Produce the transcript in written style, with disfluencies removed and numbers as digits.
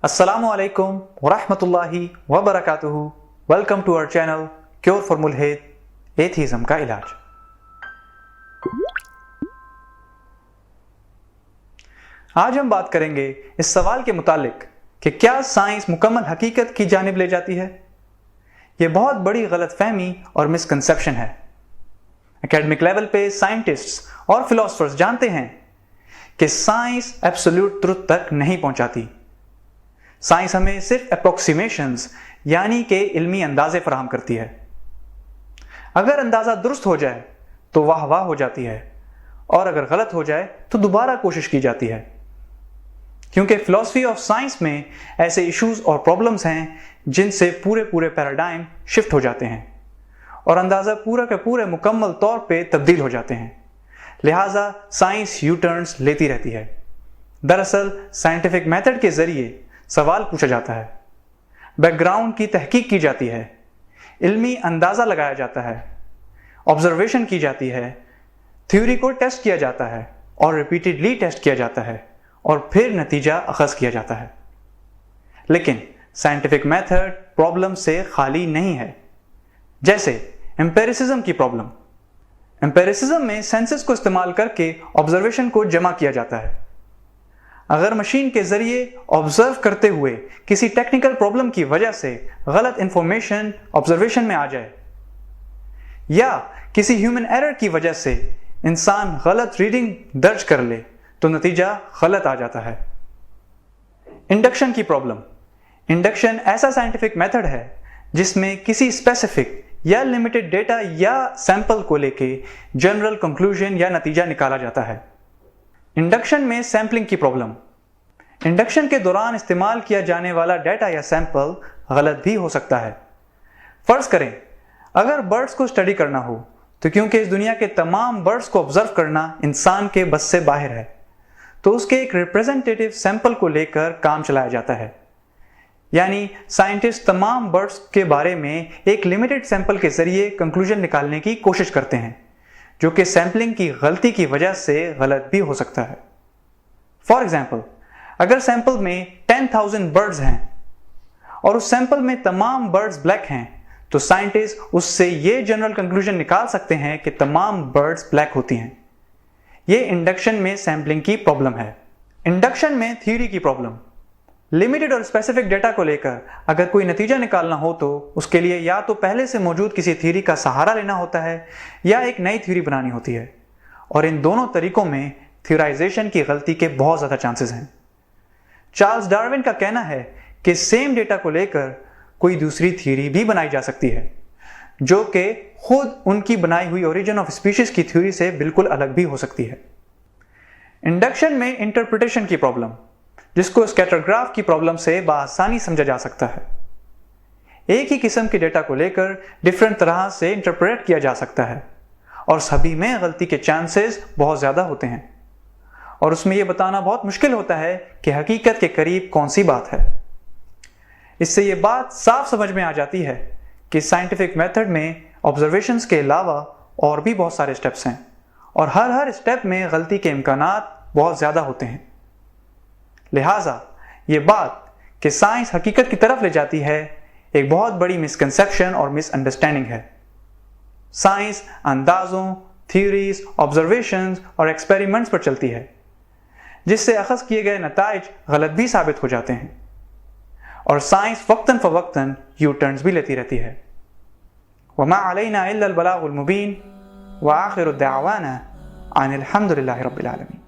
Assalamu alaikum wa rahmatullahi wa barakatuhu. Welcome to our channel Cure for Mulhid, atheism का इलाज। आज हम बात करेंगे इस सवाल के मुतालिक कि क्या साइंस मुकम्मल हकीकत की जानिब ले जाती है। यह बहुत बड़ी गलतफहमी और मिसकंसेप्शन है। एकेडमिक लेवल पे साइंटिस्ट्स और फिलोसफर्स जानते हैं कि साइंस एब्सोल्यूट ट्रुथ तक नहीं पहुंचाती। साइंस हमें सिर्फ अप्रोक्सीमेशंस यानी कि इल्मी अंदाजे फराहम करती है। अगर अंदाजा दुरुस्त हो जाए तो वाह वाह हो जाती है, और अगर गलत हो जाए तो दोबारा कोशिश की जाती है, क्योंकि फिलॉसफी ऑफ साइंस में ऐसे इश्यूज और प्रॉब्लम्स हैं जिनसे पूरे पैराडाइम शिफ्ट हो जाते हैं और अंदाजा पूरा के पूरे मुकम्मल तौर पे तब्दील हो जाते हैं। लिहाजा साइंस यू टर्न्स लेती रहती है। दरअसल साइंटिफिक मेथड के जरिए सवाल पूछा जाता है, बैकग्राउंड की तहकीक की जाती है, इल्मी अंदाजा लगाया जाता है, ऑब्जर्वेशन की जाती है, थ्योरी को टेस्ट किया जाता है और रिपीटेडली टेस्ट किया जाता है और फिर नतीजा अखज़ किया जाता है। लेकिन साइंटिफिक मेथड प्रॉब्लम से खाली नहीं है। जैसे एम्पेरिसिज्म की प्रॉब्लम। एम्पेरिसिज्म में सेंसेस को इस्तेमाल करके ऑब्जर्वेशन को जमा किया जाता है। अगर मशीन के जरिए ऑब्जर्व करते हुए किसी टेक्निकल प्रॉब्लम की वजह से गलत इंफॉर्मेशन ऑब्जर्वेशन में आ जाए या किसी ह्यूमन एरर की वजह से इंसान गलत रीडिंग दर्ज कर ले तो नतीजा गलत आ जाता है। इंडक्शन की प्रॉब्लम। इंडक्शन ऐसा साइंटिफिक मेथड है जिसमें किसी स्पेसिफिक या लिमिटेड डेटा या सैंपल को लेके जनरल कंक्लूजन या नतीजा निकाला जाता है। इंडक्शन में सैंपलिंग की प्रॉब्लम। इंडक्शन के दौरान इस्तेमाल किया जाने वाला डेटा या सैंपल गलत भी हो सकता है। फर्ज करें अगर बर्ड्स को स्टडी करना हो तो क्योंकि इस दुनिया के तमाम बर्ड्स को ऑब्जर्व करना इंसान के बस से बाहर है, तो उसके एक रिप्रेजेंटेटिव सैंपल को लेकर काम चलाया जाता है। यानी साइंटिस्ट तमाम बर्ड्स के बारे में एक लिमिटेड सैंपल के जरिए कंक्लूजन निकालने की कोशिश करते हैं, जो कि सैंपलिंग की गलती की वजह से गलत भी हो सकता है। फॉर एग्जाम्पल, अगर सैंपल में 10,000 बर्ड्स हैं और उस सैंपल में तमाम बर्ड्स ब्लैक हैं, तो साइंटिस्ट उससे ये जनरल कंक्लूजन निकाल सकते हैं कि तमाम बर्ड्स ब्लैक होती हैं। ये इंडक्शन में सैंपलिंग की प्रॉब्लम है। इंडक्शन में थ्योरी की प्रॉब्लम। लिमिटेड और स्पेसिफिक डेटा को लेकर अगर कोई नतीजा निकालना हो तो उसके लिए या तो पहले से मौजूद किसी थ्योरी का सहारा लेना होता है या एक नई थ्योरी बनानी होती है, और इन दोनों तरीकों में थ्योराइजेशन की गलती के बहुत ज़्यादा चांसेस हैं। चार्ल्स डार्विन का कहना है कि सेम डेटा को लेकर कोई दूसरी थ्योरी भी बनाई जा सकती है, जो कि खुद उनकी बनाई हुई ओरिजिन ऑफ स्पीशीज की थ्योरी से बिल्कुल अलग भी हो सकती है। इंडक्शन में इंटरप्रिटेशन की प्रॉब्लम, जिसको स्कैटरग्राफ की प्रॉब्लम से बआसानी समझा जा सकता है। एक ही किस्म के डेटा को लेकर डिफरेंट तरह से इंटरप्रेट किया जा सकता है और सभी में गलती के चांसेस बहुत ज़्यादा होते हैं, और उसमें यह बताना बहुत मुश्किल होता है कि हकीकत के करीब कौन सी बात है। इससे यह बात साफ समझ में आ जाती है कि साइंटिफिक मेथड में ऑब्जर्वेशंस के अलावा और भी बहुत सारे स्टेप्स हैं और हर स्टेप में गलती के इम्कानात बहुत ज़्यादा होते हैं। लिहाजा ये बात कि साइंस हकीकत की तरफ ले जाती है एक बहुत बड़ी मिसकंसेप्शन और मिसअंडरस्टैंडिंग है। साइंस अंदाजों, थ्योरीज, ऑब्जर्वेशंस और एक्सपेरिमेंट्स पर चलती है, जिससे अखज़ किए गए नताइज गलत भी साबित हो जाते हैं, और साइंस वक्तन फ़वक्तन यू टर्न्स भी लेती रहती है। वमा अलैना इल्लल बलागुल मुबीन व आखिरु दावाना अनिल हम्दुलिल्लाहि रब्बिल आलमीन।